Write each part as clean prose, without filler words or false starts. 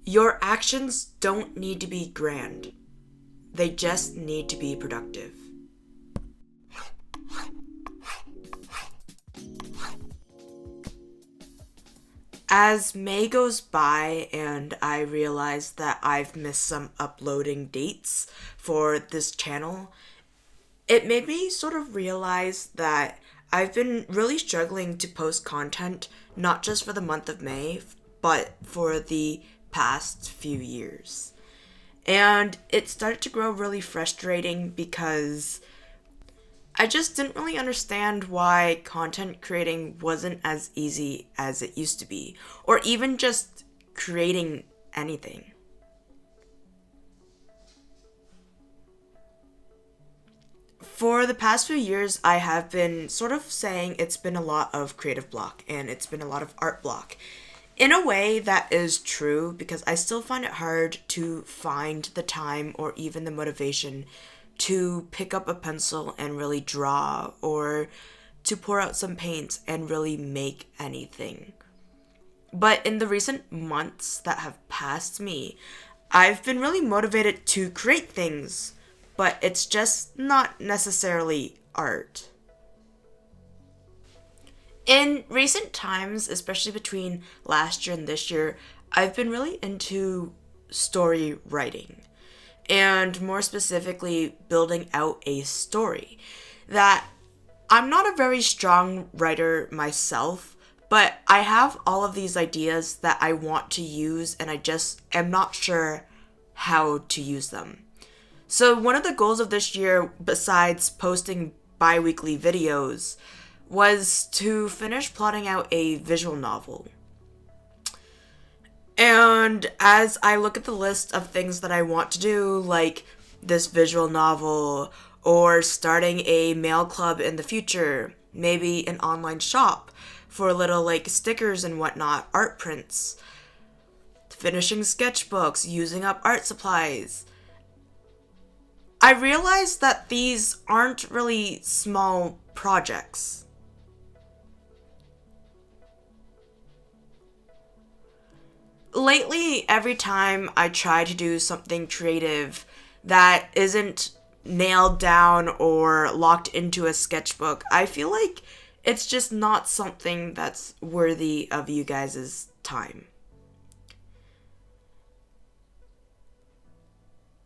Your actions don't need to be grand. They just need to be productive. As May goes by and I realize that I've missed some uploading dates for this channel, it made me sort of realize that I've been really struggling to post content, not just for the month of May, but for the past few years. And it started to grow really frustrating because I just didn't really understand why content creating wasn't as easy as it used to be, or even just creating anything. For the past few years, I have been sort of saying it's been a lot of creative block and it's been a lot of art block. In a way, that is true because I still find it hard to find the time or even the motivation to pick up a pencil and really draw, or to pour out some paint and really make anything. But in the recent months that have passed me, I've been really motivated to create things, but it's just not necessarily art. In recent times, especially between last year and this year, I've been really into story writing, and more specifically, building out a story. That I'm not a very strong writer myself, but I have all of these ideas that I want to use, and I just am not sure how to use them. So one of the goals of this year, besides posting bi-weekly videos, was to finish plotting out a visual novel. And as I look at the list of things that I want to do, like this visual novel, or starting a mail club in the future, maybe an online shop for little like stickers and whatnot, art prints, finishing sketchbooks, using up art supplies, I realized that these aren't really small projects. Lately, every time I try to do something creative that isn't nailed down or locked into a sketchbook, I feel like it's just not something that's worthy of you guys' time.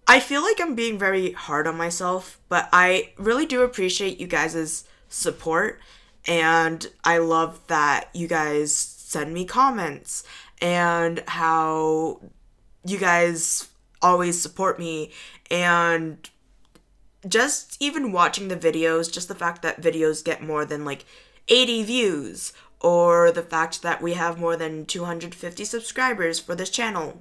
I feel like I'm being very hard on myself, but I really do appreciate you guys' support, and I love that you guys send me comments and how you guys always support me, and just even watching the videos, just the fact that videos get more than like 80 views, or the fact that we have more than 250 subscribers for this channel.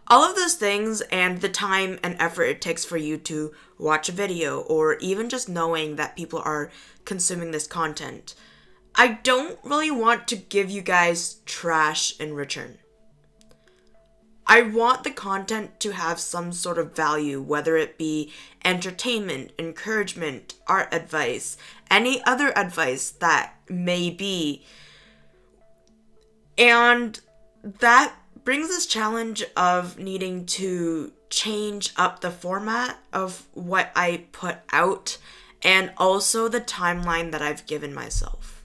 All of those things, and the time and effort it takes for you to watch a video, or even just knowing that people are consuming this content, I don't really want to give you guys trash in return. I want the content to have some sort of value, whether it be entertainment, encouragement, art advice, any other advice that may be. And that brings this challenge of needing to change up the format of what I put out, and also the timeline that I've given myself.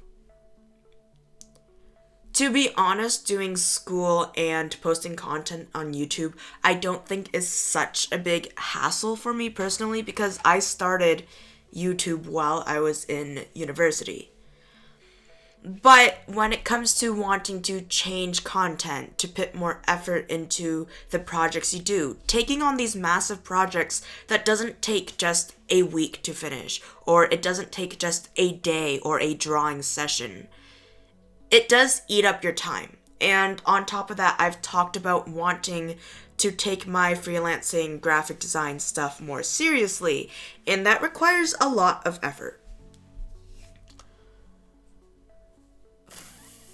To be honest, doing school and posting content on YouTube, I don't think is such a big hassle for me personally, because I started YouTube while I was in university. But when it comes to wanting to change content, to put more effort into the projects you do, taking on these massive projects that doesn't take just a week to finish, or it doesn't take just a day or a drawing session, it does eat up your time. And on top of that, I've talked about wanting to take my freelancing graphic design stuff more seriously, and that requires a lot of effort.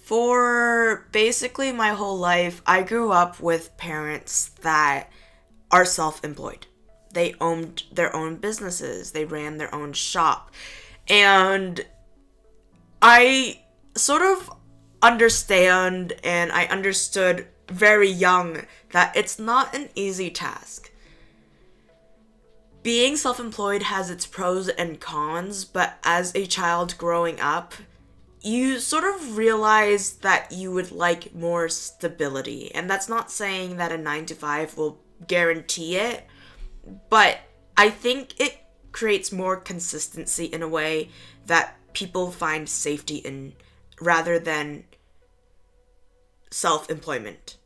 For basically my whole life, I grew up with parents that are self-employed. They owned their own businesses. They ran their own shop. And I sort of understand, and I understood very young that it's not an easy task. Being self-employed has its pros and cons, but as a child growing up, you sort of realize that you would like more stability. And that's not saying that a 9 to 5 will guarantee it, but I think it creates more consistency in a way that people find safety in rather than self-employment.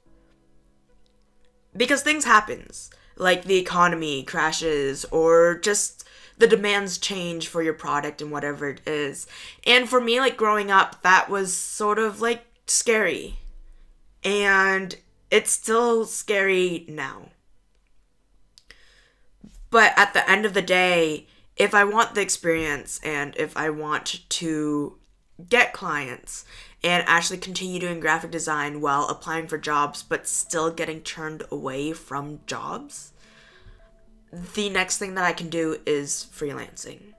Because things happens, like the economy crashes or just the demands change for your product and whatever it is. And for me, like growing up, that was sort of like scary. And it's still scary now. But at the end of the day, if I want the experience and if I want to get clients and actually continue doing graphic design while applying for jobs but still getting turned away from jobs, the next thing that I can do is freelancing.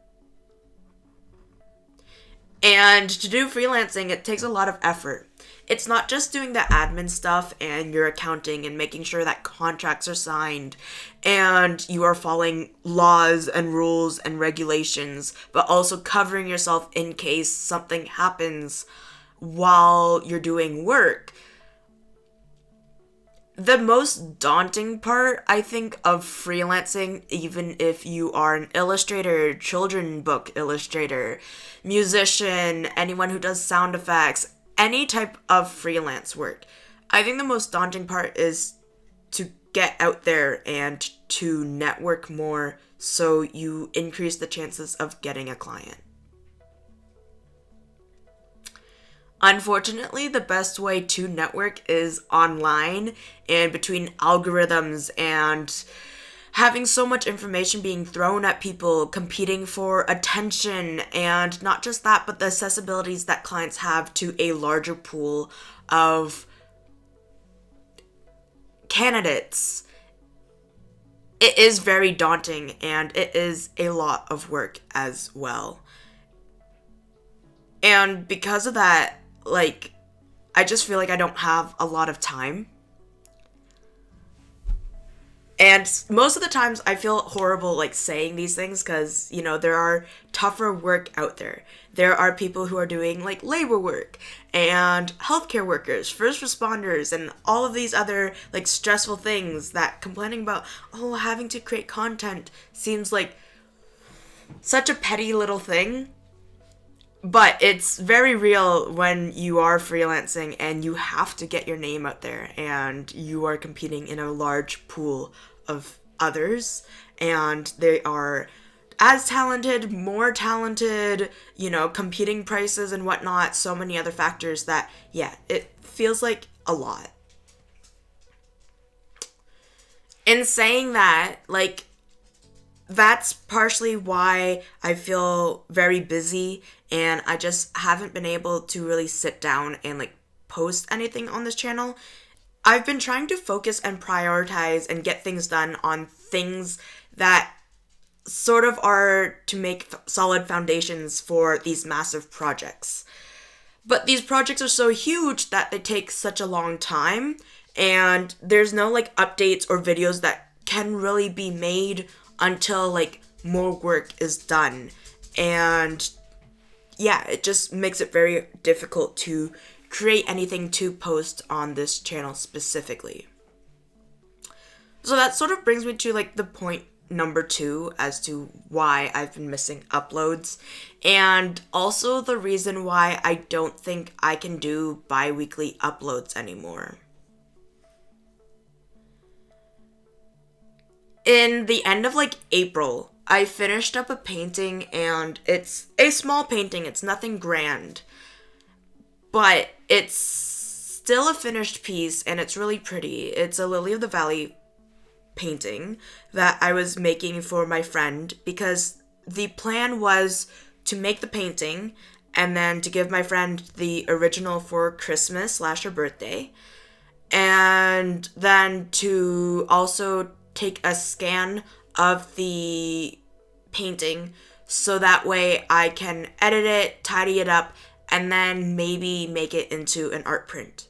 And to do freelancing, it takes a lot of effort. It's not just doing the admin stuff and your accounting and making sure that contracts are signed and you are following laws and rules and regulations, but also covering yourself in case something happens while you're doing work. The most daunting part, I think, of freelancing, even if you are an illustrator, children book illustrator, musician, anyone who does sound effects, any type of freelance work, I think the most daunting part is to get out there and to network more so you increase the chances of getting a client. Unfortunately, the best way to network is online and between algorithms and having so much information being thrown at people, competing for attention, and not just that, but the accessibilities that clients have to a larger pool of candidates. It is very daunting and it is a lot of work as well. And because of that, I just feel like I don't have a lot of time. And most of the times I feel horrible, saying these things because, there are tougher work out there. There are people who are doing, labor work and healthcare workers, first responders, and all of these other, stressful things that complaining about, having to create content seems like such a petty little thing. But it's very real when you are freelancing and you have to get your name out there and you are competing in a large pool of others and they are as talented, more talented, competing prices and whatnot, so many other factors that, it feels like a lot. In saying that, that's partially why I feel very busy and I just haven't been able to really sit down and post anything on this channel. I've been trying to focus and prioritize and get things done on things that sort of are to make solid foundations for these massive projects. But these projects are so huge that they take such a long time and there's no updates or videos that can really be made until more work is done. And it just makes it very difficult to create anything to post on this channel specifically. So that sort of brings me to the point number 2 as to why I've been missing uploads and also the reason why I don't think I can do bi-weekly uploads anymore. In the end of April, I finished up a painting and it's a small painting, it's nothing grand, but it's still a finished piece and it's really pretty. It's a Lily of the Valley painting that I was making for my friend because the plan was to make the painting and then to give my friend the original for Christmas / her birthday, and then to also take a scan of the painting so that way I can edit it, tidy it up, and then maybe make it into an art print.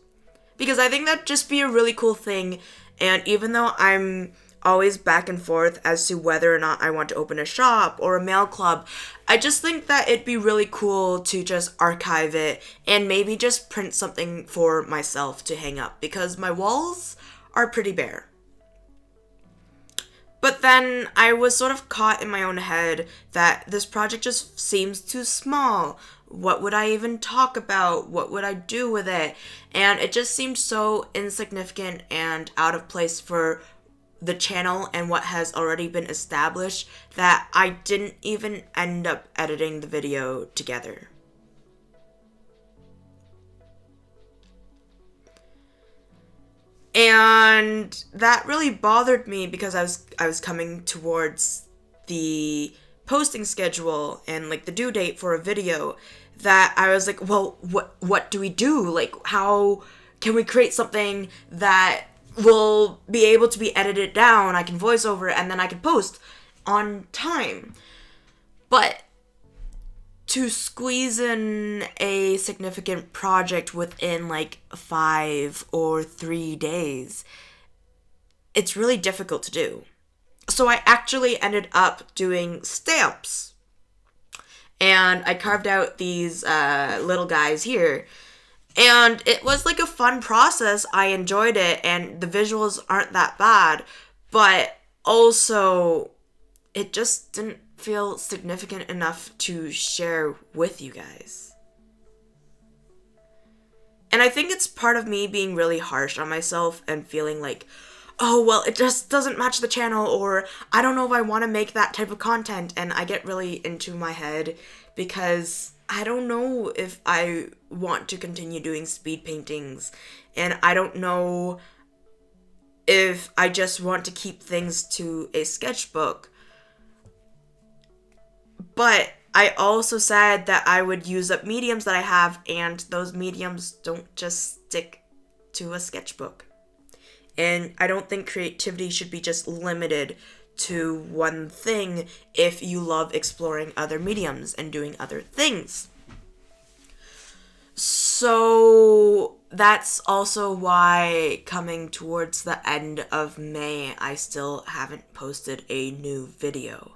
Because I think that'd just be a really cool thing. And even though I'm always back and forth as to whether or not I want to open a shop or a mail club, I just think that it'd be really cool to just archive it and maybe just print something for myself to hang up, because my walls are pretty bare. But then I was sort of caught in my own head that this project just seems too small. What would I even talk about? What would I do with it? And it just seemed so insignificant and out of place for the channel and what has already been established that I didn't even end up editing the video together. And that really bothered me because I was coming towards the posting schedule and like the due date for a video, that I was like, well, what do we do? Like, how can we create something that will be able to be edited down, I can voice over it, and then I can post on time? But to squeeze in a significant project within like 5 or 3 days, it's really difficult to do. So I actually ended up doing stamps. And I carved out these little guys here. And it was like a fun process. I enjoyed it, and the visuals aren't that bad. But also, it just didn't feel significant enough to share with you guys. And I think it's part of me being really harsh on myself and feeling like, oh, well, it just doesn't match the channel, or I don't know if I want to make that type of content. And I get really into my head because I don't know if I want to continue doing speed paintings, and I don't know if I just want to keep things to a sketchbook. But I also said that I would use up mediums that I have, and those mediums don't just stick to a sketchbook. And I don't think creativity should be just limited to one thing if you love exploring other mediums and doing other things. So that's also why coming towards the end of May, I still haven't posted a new video.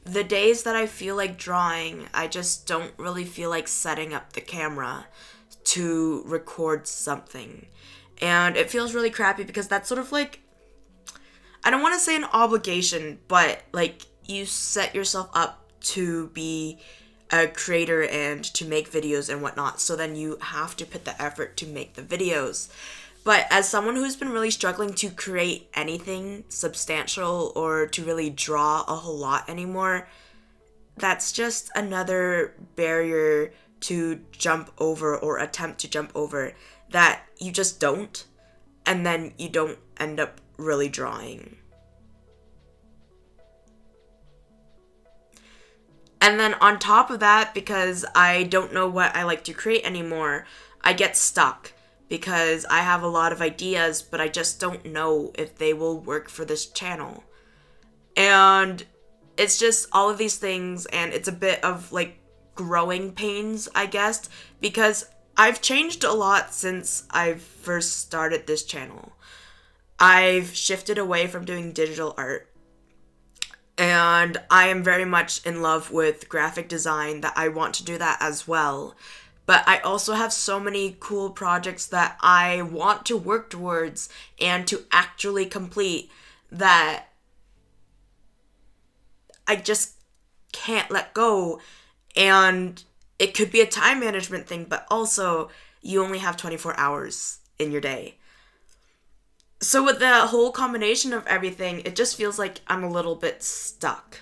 The days that I feel like drawing, I just don't really feel like setting up the camera to record something. And it feels really crappy because that's sort of like, I don't want to say an obligation, but like you set yourself up to be a creator and to make videos and whatnot, so then you have to put the effort to make the videos. But as someone who's been really struggling to create anything substantial or to really draw a whole lot anymore, that's just another barrier to jump over or attempt to jump over that you just don't, and then you don't end up really drawing. And then on top of that, because I don't know what I like to create anymore, I get stuck. Because I have a lot of ideas, but I just don't know if they will work for this channel. And it's just all of these things, and it's a bit of like growing pains, I guess, because I've changed a lot since I first started this channel. I've shifted away from doing digital art, and I am very much in love with graphic design, that I want to do that as well. But I also have so many cool projects that I want to work towards and to actually complete that I just can't let go. And it could be a time management thing, but also you only have 24 hours in your day. So with the whole combination of everything, it just feels like I'm a little bit stuck.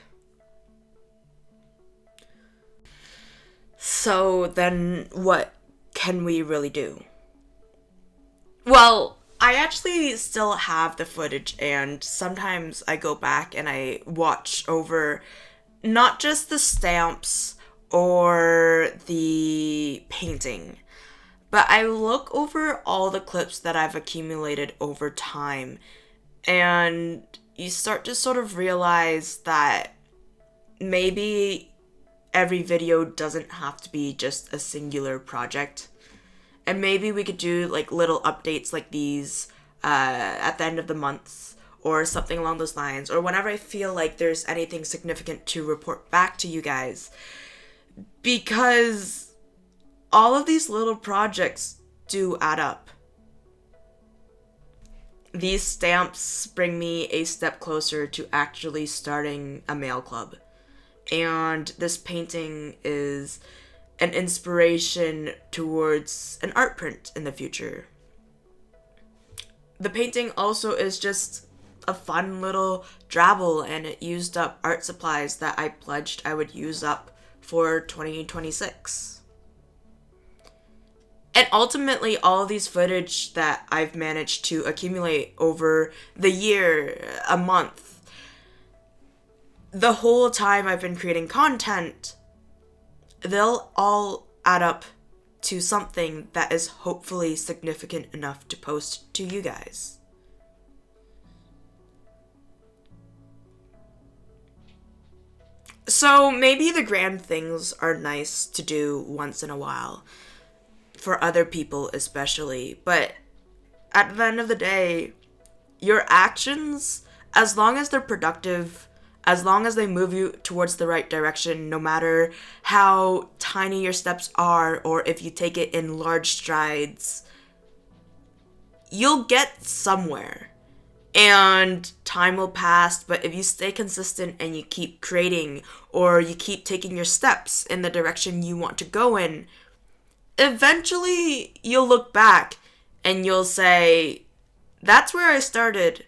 So then what can we really do? Well, I actually still have the footage, and sometimes I go back and I watch over not just the stamps or the painting, but I look over all the clips that I've accumulated over time, and you start to sort of realize that maybe every video doesn't have to be just a singular project. And maybe we could do like little updates like these at the end of the months or something along those lines, or whenever I feel like there's anything significant to report back to you guys. Because all of these little projects do add up. These stamps bring me a step closer to actually starting a mail club. And this painting is an inspiration towards an art print in the future. The painting also is just a fun little drabble, and it used up art supplies that I pledged I would use up for 2026. And ultimately, all of these footage that I've managed to accumulate over the year, a month, the whole time I've been creating content, they'll all add up to something that is hopefully significant enough to post to you guys. So maybe the grand things are nice to do once in a while, for other people especially, but at the end of the day, your actions, as long as they're productive, as long as they move you towards the right direction, no matter how tiny your steps are or if you take it in large strides, you'll get somewhere. And time will pass, but if you stay consistent and you keep creating or you keep taking your steps in the direction you want to go in, eventually you'll look back and you'll say, that's where I started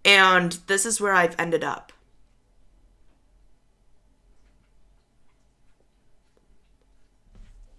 and this is where I've ended up.